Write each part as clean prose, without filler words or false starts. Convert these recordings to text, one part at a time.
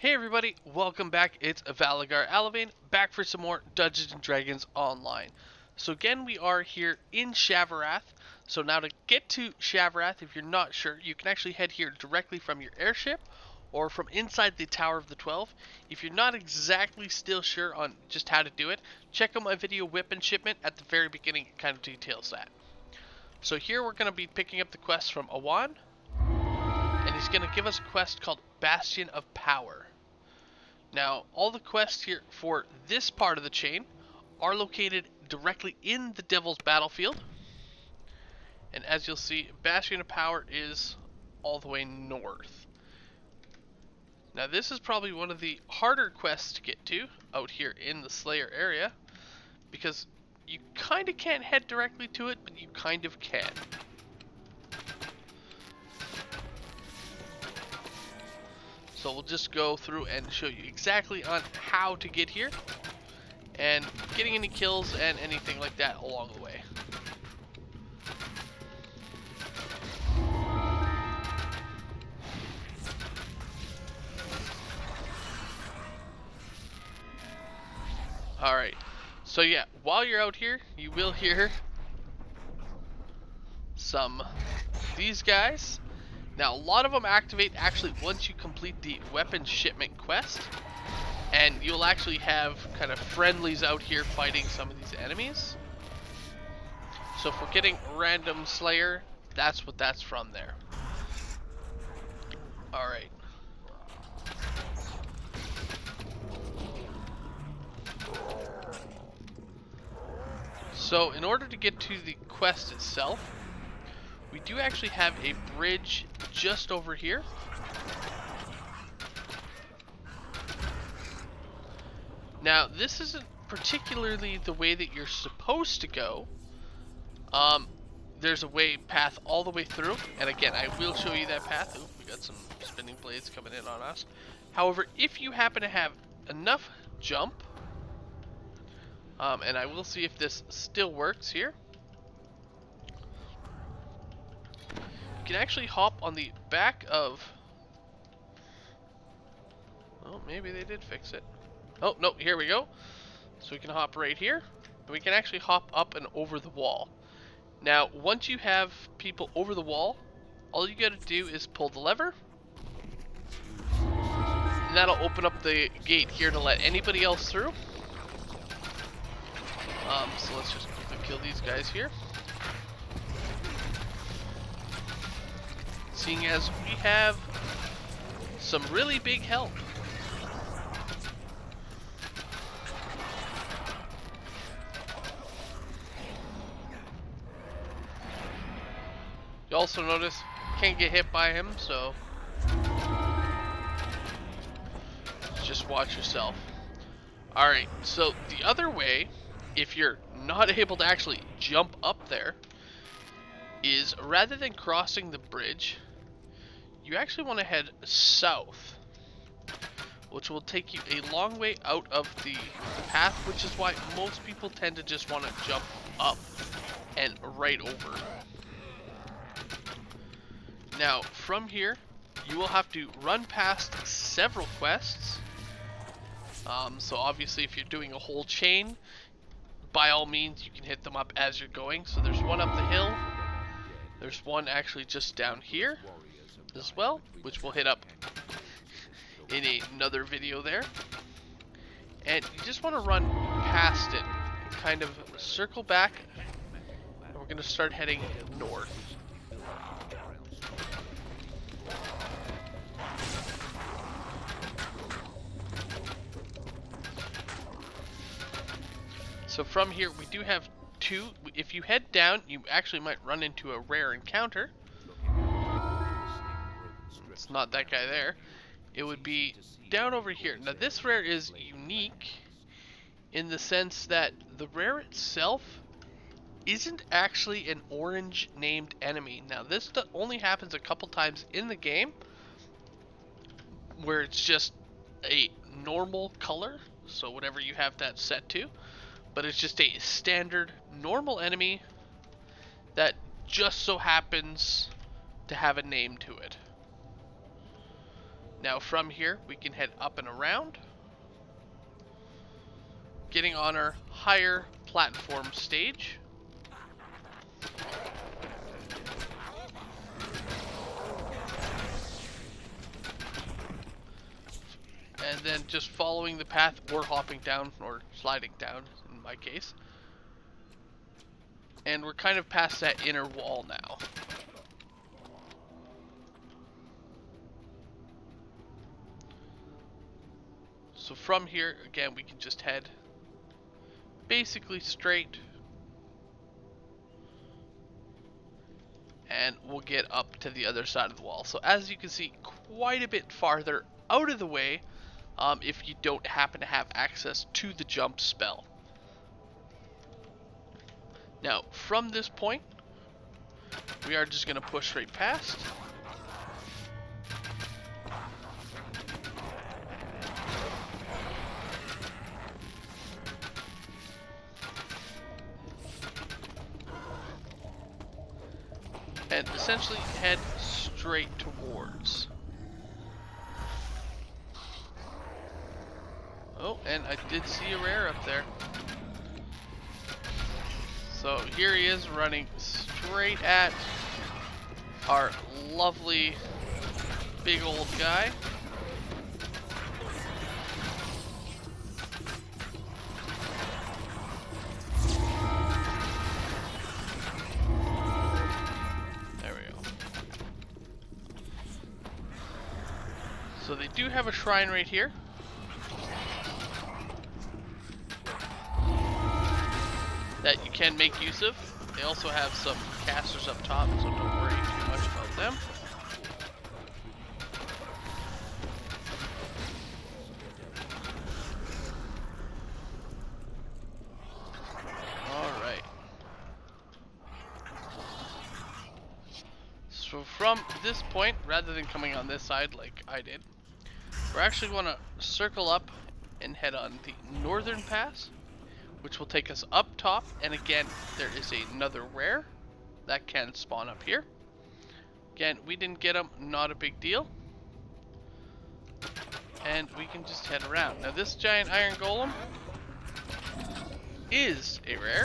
Hey everybody, welcome back. It's Valagar Aloevain, back for some more Dungeons & Dragons Online. So again, we are here in Shavarath. So now to get to Shavarath, if you're not sure, you can actually head here directly from your airship or from inside the Tower of the 12. If you're not exactly still sure on just how to do it, check out my video Weapon Shipment at the very beginning. It kind of details that. So here we're going to be picking up the quest from Aloevain, and he's going to give us a quest called Bastion of Power. Now, all the quests here for this part of the chain are located directly in the Devil's Battlefield. And as you'll see, Bastion of Power is all the way north. Now, this is probably one of the harder quests to get to out here in the Slayer area, because you kind of can't head directly to it, but you kind of can. So we'll just go through and show you exactly on how to get here and getting any kills and anything like that along the way. Alright, so yeah, while you're out here, you will hear some these guys. Now, a lot of them activate actually once you complete the weapon shipment quest, and you'll actually have kind of friendlies out here fighting some of these enemies. So if we're getting random Slayer, that's what that's from there. Alright. So in order to get to the quest itself, we do actually have a bridge just over here. Now, this isn't particularly the way that you're supposed to go. There's a path all the way through, and again, I will show you that path. Ooh, we got some spinning blades coming in on us. However, if you happen to have enough jump, and I will see if this still works here. You can actually hop on the back of... Oh, maybe they did fix it. Oh, no, here we go. So we can hop right here. And we can actually hop up and over the wall. Now, once you have people over the wall, all you gotta do is pull the lever. And that'll open up the gate here to let anybody else through. So let's just quickly kill these guys here. Seeing as we have some really big help. You also notice can't get hit by him, so just watch yourself. Alright, so the other way, if you're not able to actually jump up there, is rather than crossing the bridge, you actually want to head south, which will take you a long way out of the path, which is why most people tend to just want to jump up and right over. Now, from here, you will have to run past several quests. So obviously, if you're doing a whole chain, by all means, you can hit them up as you're going. So there's one up the hill. There's one actually just down here as well, which we'll hit up in another video there. And you just want to run past it, kind of circle back, and we're going to start heading north. So from here, we do have two. If you head down, you actually might run into a rare encounter. It's not that guy there. It would be down over here. Now this rare is unique in the sense that the rare itself isn't actually an orange named enemy. Now this only happens a couple times in the game where it's just a normal color, so whatever you have that set to. But it's just a standard normal enemy that just so happens to have a name to it. Now from here, we can head up and around, getting on our higher platform stage. And then just following the path or hopping down or sliding down in my case. And we're kind of past that inner wall now. So from here, again, we can just head basically straight. And we'll get up to the other side of the wall. So as you can see, quite a bit farther out of the way if you don't happen to have access to the jump spell. Now, from this point, we are just going to push right past. And essentially head straight towards. Oh, and I did see a rare up there. So here he is running straight at our lovely big old guy. There we go. So they do have a shrine right here. That you can make use of. They also have some casters up top, so don't worry too much about them. Alright. So from this point, rather than coming on this side like I did, we're actually going to circle up and head on the northern pass, which will take us up top, and again, there is another rare that can spawn up here. Again, we didn't get them, not a big deal. And we can just head around. Now this giant iron golem is a rare.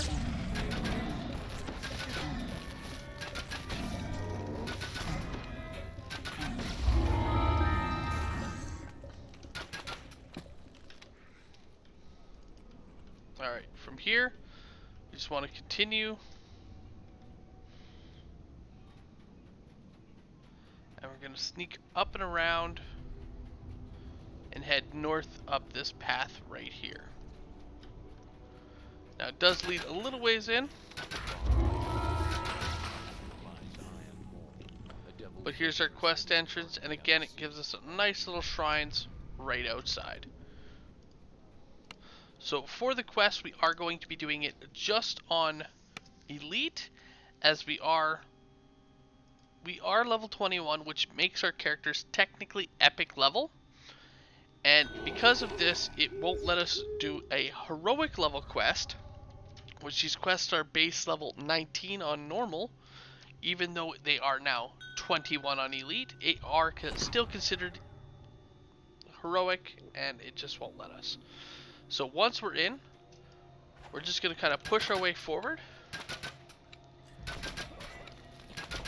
Alright, from here, we just want to continue. And we're going to sneak up and around and head north up this path right here. Now it does lead a little ways in. But here's our quest entrance, and again it gives us nice little shrines right outside. So for the quest, we are going to be doing it just on Elite, as we are level 21, which makes our characters technically epic level. And because of this, it won't let us do a heroic level quest, which these quests are base level 19 on normal, even though they are now 21 on Elite. They are still considered heroic, and it just won't let us. So once we're in, we're just going to kind of push our way forward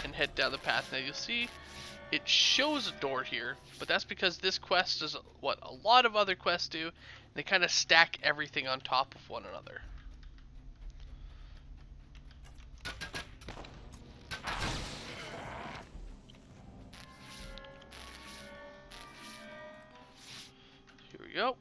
and head down the path. Now you'll see it shows a door here, but that's because this quest does what a lot of other quests do. They kind of stack everything on top of one another. Here we go.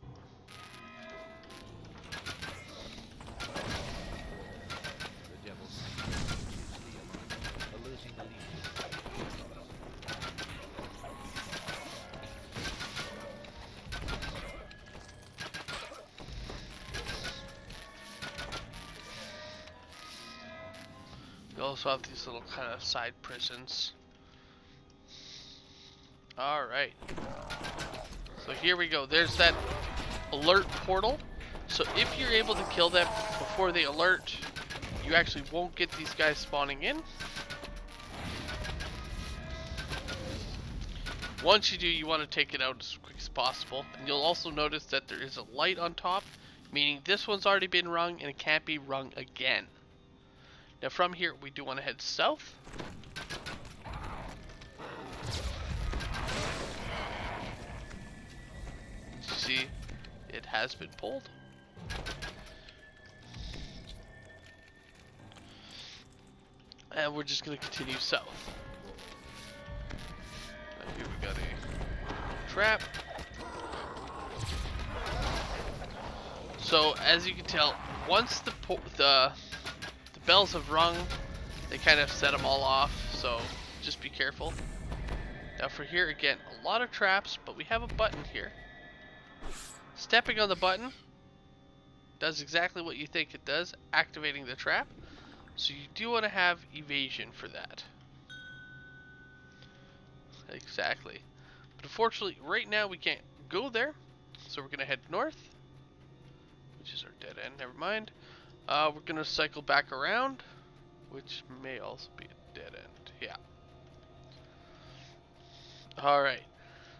We also have these little kind of side prisons. Alright. So here we go. There's that alert portal. So if you're able to kill them before they alert, you actually won't get these guys spawning in. Once you do, you want to take it out as quick as possible. And you'll also notice that there is a light on top, meaning this one's already been rung and it can't be rung again. Now from here, we do want to head south. See, it has been pulled. And we're just going to continue south. Now here we got a trap. So as you can tell, once the bells have rung, they kind of set them all off, so just be careful. Now for here, again, a lot of traps, but we have a button here. Stepping on the button does exactly what you think it does, activating the trap. So you do want to have evasion for that. Exactly. But unfortunately, right now we can't go there, so we're going to head north, which is our dead end, never mind. We're going to cycle back around, which may also be a dead end, yeah. Alright,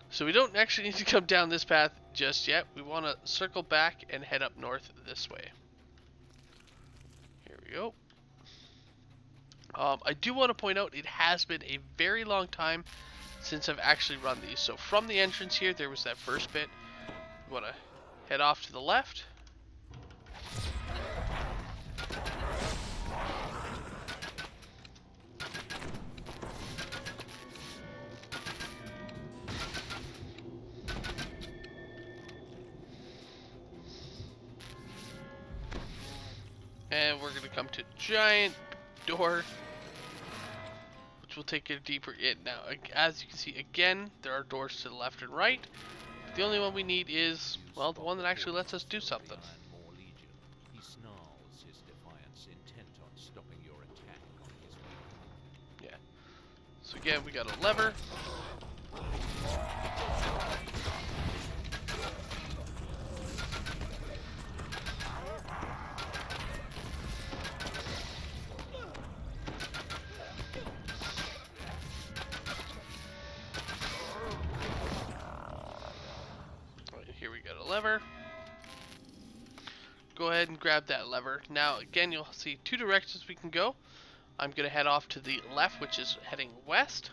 so we don't actually need to come down this path just yet. We want to circle back and head up north this way. Here we go. I do want to point out it has been a very long time since I've actually run these. So from the entrance here, there was that first bit. We want to head off to the left. And we're going to come to giant door, which will take you deeper in. Now, as you can see, again, there are doors to the left and right. The only one we need is, well, the one that actually lets us do something. He snarls his defiance, intent on stopping your attack on his way. Yeah. So again, we got a lever. Here we got a lever. Go ahead and grab that lever. Now again, you'll see two directions we can go. I'm going to head off to the left, which is heading west.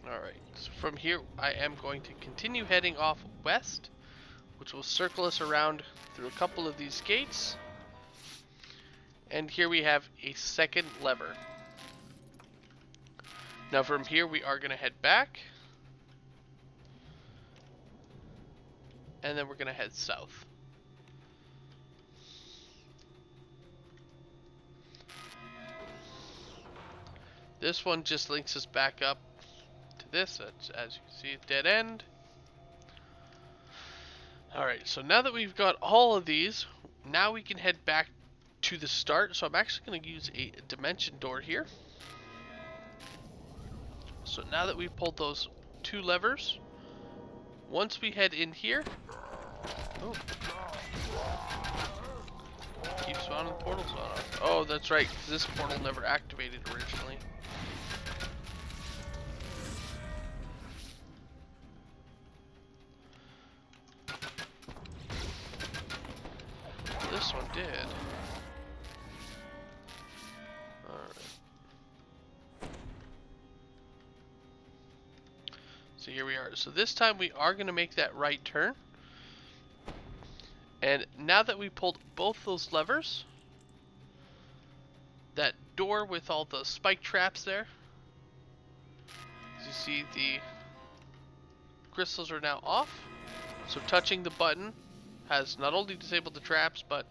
Alright, so from here I am going to continue heading off west, which will circle us around through a couple of these gates. And here we have a second lever. Now from here we are going to head back. And then we're going to head south. This one just links us back up to this, as you can see, dead end. Alright, so now that we've got all of these, now we can head back to the start. So I'm actually going to use a dimension door here. So now that we've pulled those two levers, once we head in here, oh, keep spawning portals on. Oh, that's right, this portal never activated originally. This one did. Alright. So here we are. So this time we are going to make that right turn. And now that we pulled both those levers, that door with all the spike traps there, as you see, the crystals are now off. So touching the button has not only disabled the traps, but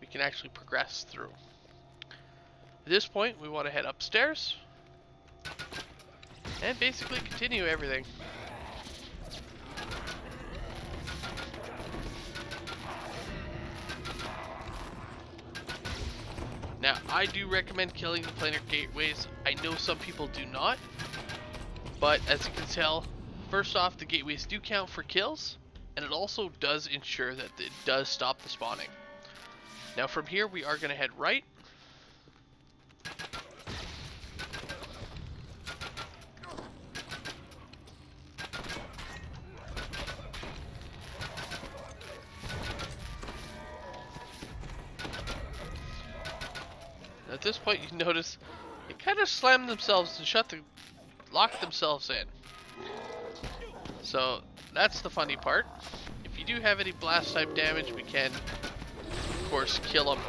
we can actually progress through. At this point, we want to head upstairs and basically continue everything. Now, I do recommend killing the planar gateways. I know some people do not. But as you can tell, first off, the gateways do count for kills, and it also does ensure that it does stop the spawning. Now from here we are going to head right. At this point you notice they kind of slammed themselves and locked themselves in. So that's the funny part. If you do have any blast type damage, we can of course kill them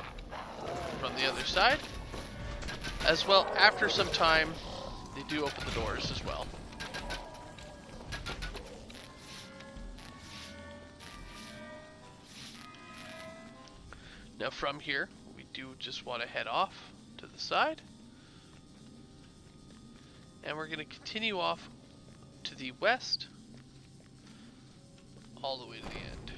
from the other side. As well, after some time, they do open the doors as well. Now from here, we do just want to head off to the side. And we're going to continue off to the west, all the way to the end.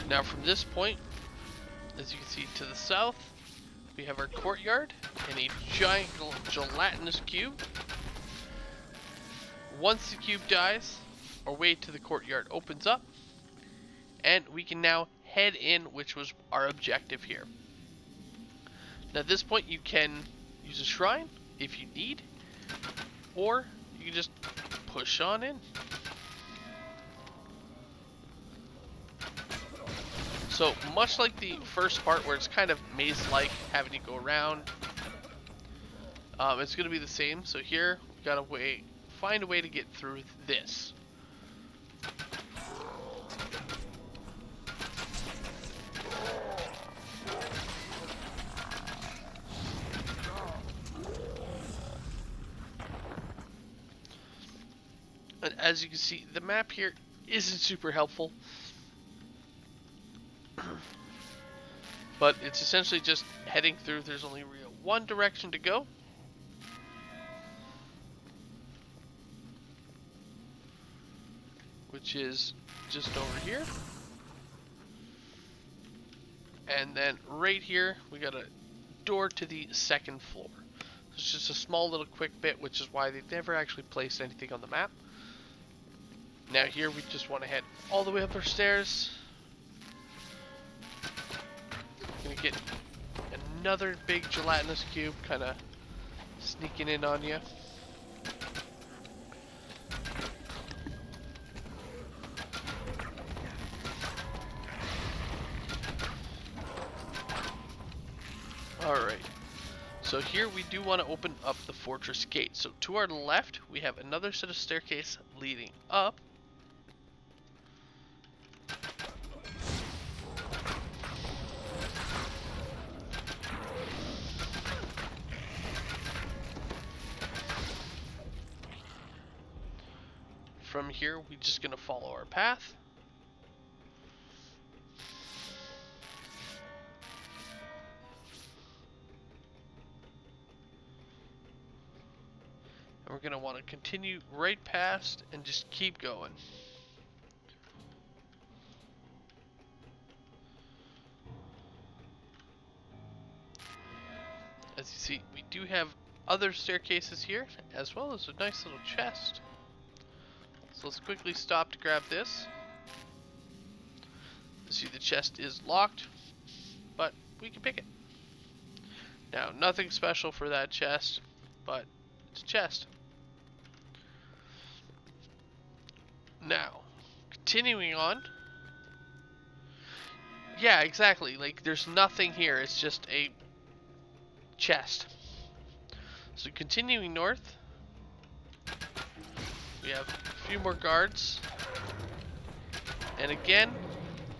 Now from this point, as you can see to the south, we have our courtyard and a giant gelatinous cube. Once the cube dies, our way to the courtyard opens up, and we can now head in, which was our objective here. Now at this point you can use a shrine if you need, or you can just push on in. So much like the first part where it's kind of maze-like, having to go around, it's going to be the same. So here we gotta find a way to get through this. And as you can see, the map here isn't super helpful. But it's essentially just heading through. There's only one direction to go. Which is just over here. And then right here, we got a door to the second floor. It's just a small little quick bit, which is why they never actually placed anything on the map. Now here, we just want to head all the way up our stairs. Gonna get another big gelatinous cube kind of sneaking in on you. Alright, so here we do want to open up the fortress gate. So to our left we have another set of staircase leading up. From here, we're just going to follow our path. And we're going to want to continue right past and just keep going. As you see, we do have other staircases here, as well as a nice little chest. So let's quickly stop to grab this. You see the chest is locked, but we can pick it. Now, nothing special for that chest, but it's a chest. Now, continuing on. Yeah, exactly. Like, there's nothing here. It's just a chest. So continuing north, we have a few more guards, and again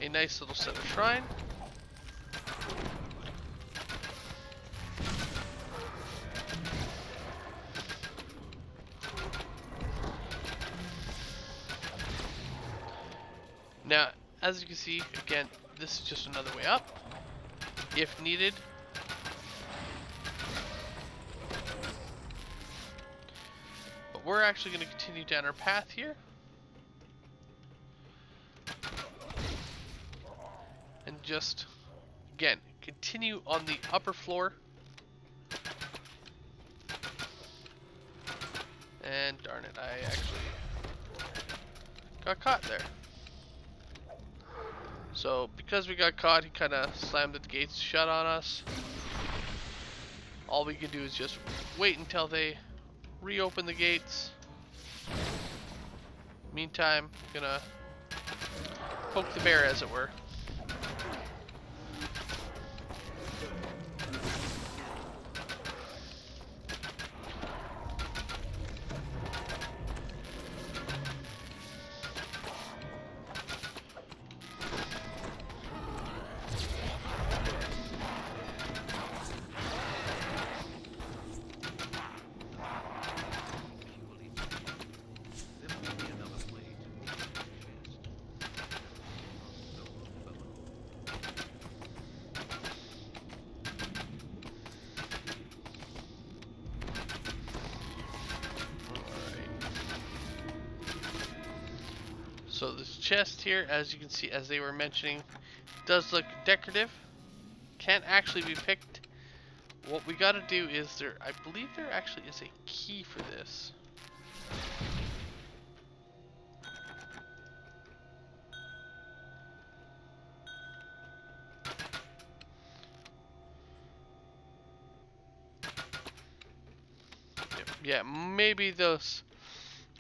a nice little set of shrine. Now as you can see, again, this is just another way up if needed. we're actually going to continue down our path here. And just, again, continue on the upper floor. And darn it, I actually got caught there. So because we got caught, he kind of slammed the gates shut on us. All we can do is just wait until they reopen the gates. Meantime, gonna poke the bear, as it were. So this chest here, as you can see, as they were mentioning, does look decorative. Can't actually be picked. What we gotta do is I believe there actually is a key for this. Yeah, maybe those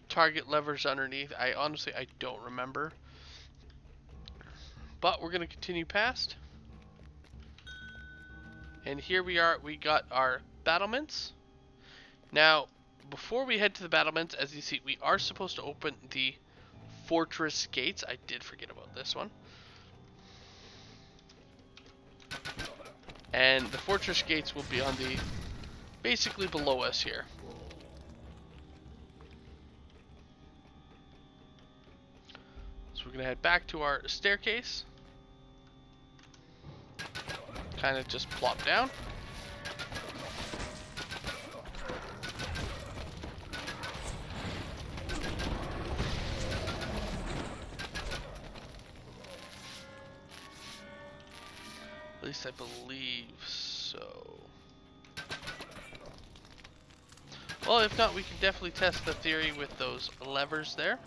target levers underneath. I honestly don't remember. But we're gonna continue past. And here we are, we got our battlements. Now, before we head to the battlements, as you see, we are supposed to open the fortress gates. I did forget about this one. And the fortress gates will be on the, basically below us here. So we're gonna head back to our staircase. Kind of just plop down. At least I believe so. Well, if not, we can definitely test the theory with those levers there.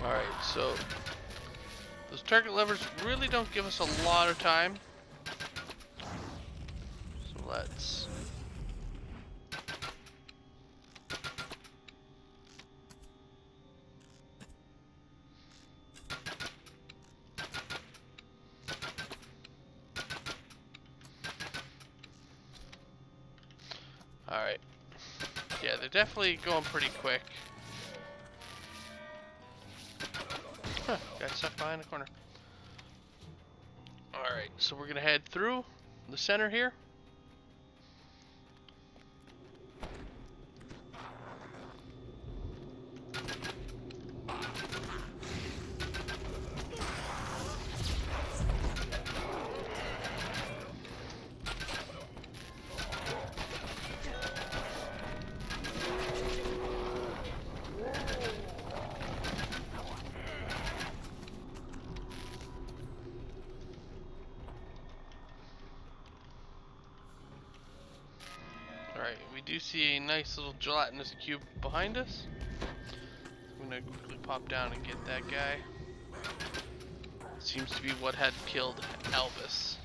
Alright, so those target levers really don't give us a lot of time. So let's... Alright. Yeah, they're definitely going pretty quick. Huh, got stuck behind the corner. Alright, so we're gonna head through the center here. Alright, we do see a nice little gelatinous cube behind us. I'm gonna quickly pop down and get that guy. Seems to be what had killed Elvis.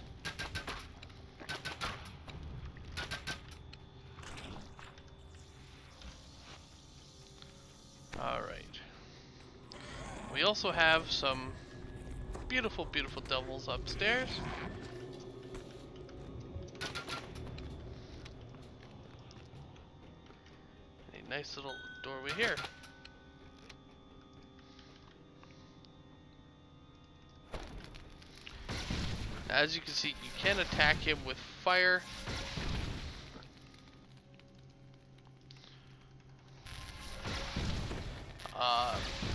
Alright. We also have some beautiful, beautiful devils upstairs. nice little doorway here. As you can see, you can attack him with fire.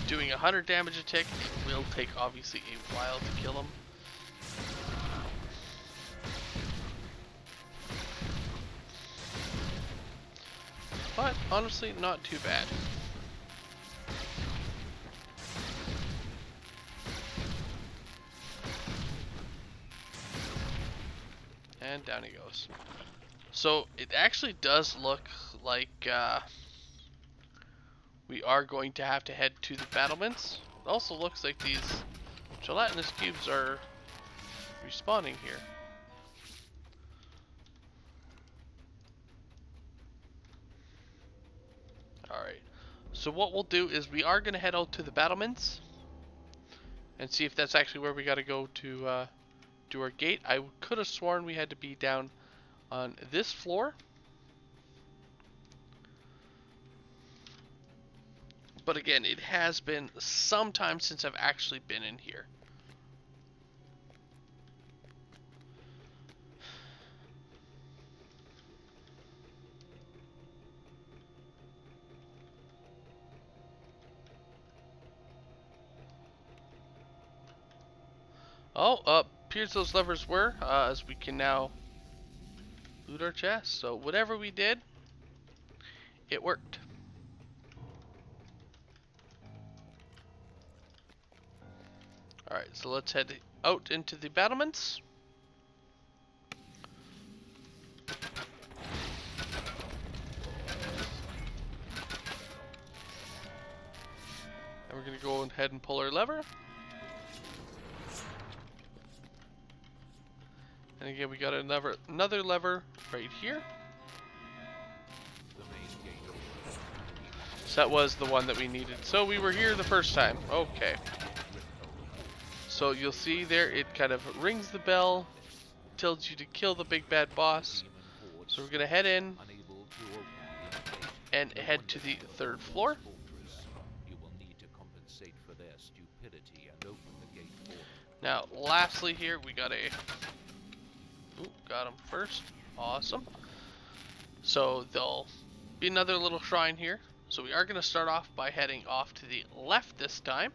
Doing 100 damage a tick. It will take obviously a while to kill him. But honestly, not too bad. And down he goes. So it actually does look like we are going to have to head to the battlements. It also looks like these gelatinous cubes are respawning here. Alright, so what we'll do is we are going to head out to the battlements and see if that's actually where we got to go to do our gate. I could have sworn we had to be down on this floor. But again, it has been some time since I've actually been in here. Oh, appears those levers were, as we can now loot our chest. So whatever we did, it worked. Alright, so let's head out into the battlements. And we're going to go ahead and pull our lever. And again, we got another lever right here. So that was the one that we needed. So we were here the first time. Okay. So you'll see there, it kind of rings the bell, tells you to kill the big bad boss. So we're going to head in and head to the third floor. Now, lastly here, we got got him first. Awesome. So there'll be another little shrine here. So we are going to start off by heading off to the left this time.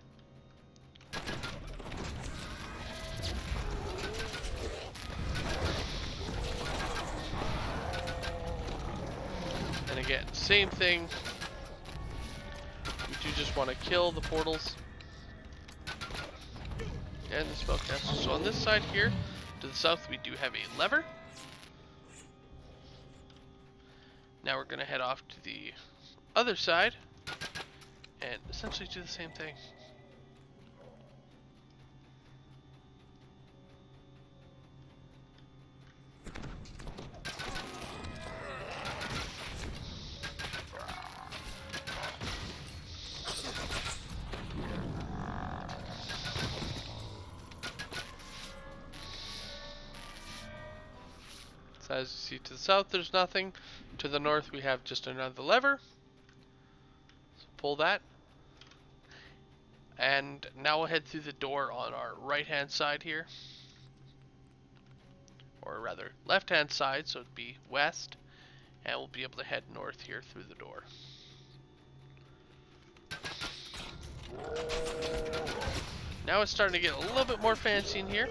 And again, same thing. We do just want to kill the portals and the spellcasters. So on this side here, to the south, we do have a lever. Now we're going to head off to the other side and essentially do the same thing. So as you see to the south, there's nothing. To the north, we have just another lever. So pull that. And now we'll head through the door on our right-hand side here. Or rather, left-hand side, so it'd be west. And we'll be able to head north here through the door. Now it's starting to get a little bit more fancy in here.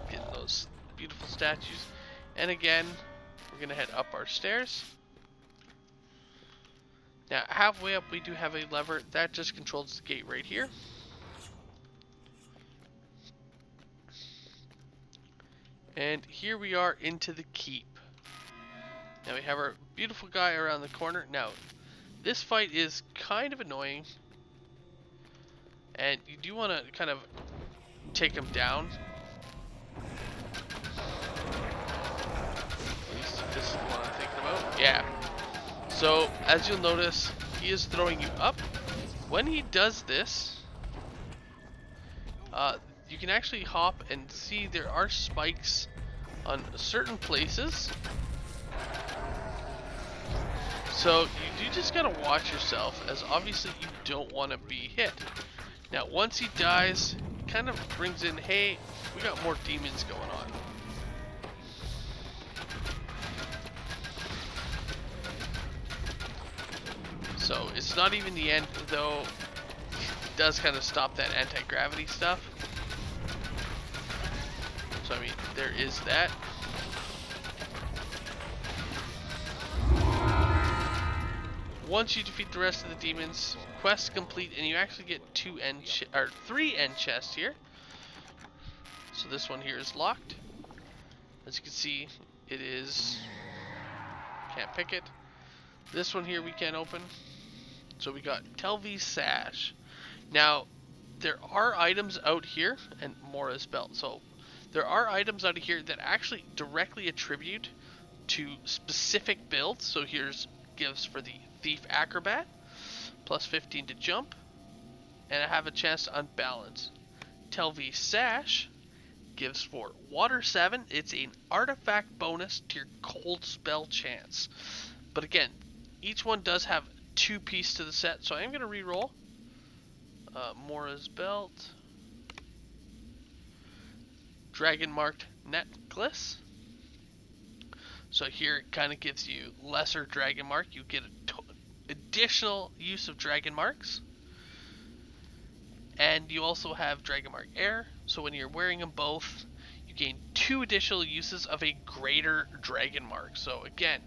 Getting those beautiful statues. And again, we're going to head up our stairs. Now, halfway up, we do have a lever that just controls the gate right here. And here we are into the keep. Now we have our beautiful guy around the corner. Now, this fight is kind of annoying. And you do want to kind of take him down. At least this is what I'm thinking about. Yeah. So, as you'll notice, he is throwing you up. When he does this, you can actually hop and see there are spikes on certain places. So you do just gotta watch yourself, as obviously you don't want to be hit. Now once he dies, it kind of brings in, hey, we got more demons going on. So it's not even the end, though it does kind of stop that anti-gravity stuff. So I mean, there is that. Once you defeat the rest of the demons, quest complete, and you actually get 3 end chests here. So this one here is locked. As you can see, it is, can't pick it. This one here we can't open. So we got Telvi's Sash. Now, there are items out here, and Mora's Belt. So there are items out here that actually directly attribute to specific builds. So here's gifts for the Thief Acrobat, plus 15 to jump, and I have a chance to unbalance. Telvi's Sash gives for Water 7. It's an artifact bonus to your cold spell chance. But again, each one does have 2 pieces to the set, so I am going to re-roll. Mora's Belt, Dragon Marked Necklace. So here it kind of gives you lesser Dragon Mark. You get additional use of Dragon Marks. And you also have Dragon Mark Air. So when you're wearing them both, you gain 2 additional uses of a greater Dragon Mark. So again,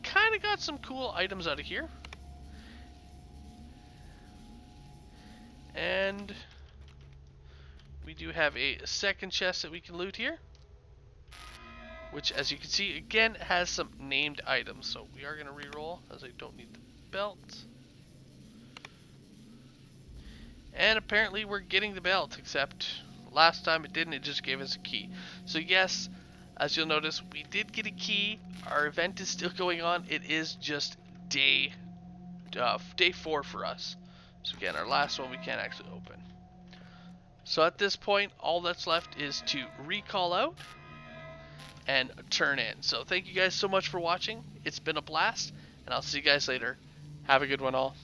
kind of got some cool items out of here. And we do have a second chest that we can loot here, which, as you can see, again has some named items. So we are going to re-roll, as I don't need the belt. And apparently we're getting the belt, except last time it didn't, it just gave us a key. So yes, as you'll notice, we did get a key. Our event is still going on. It is just day 4 for us. So again, our last one we can't actually open. So at this point, all that's left is to recall out and turn in. So thank you guys so much for watching. It's been a blast, and I'll see you guys later. Have a good one all.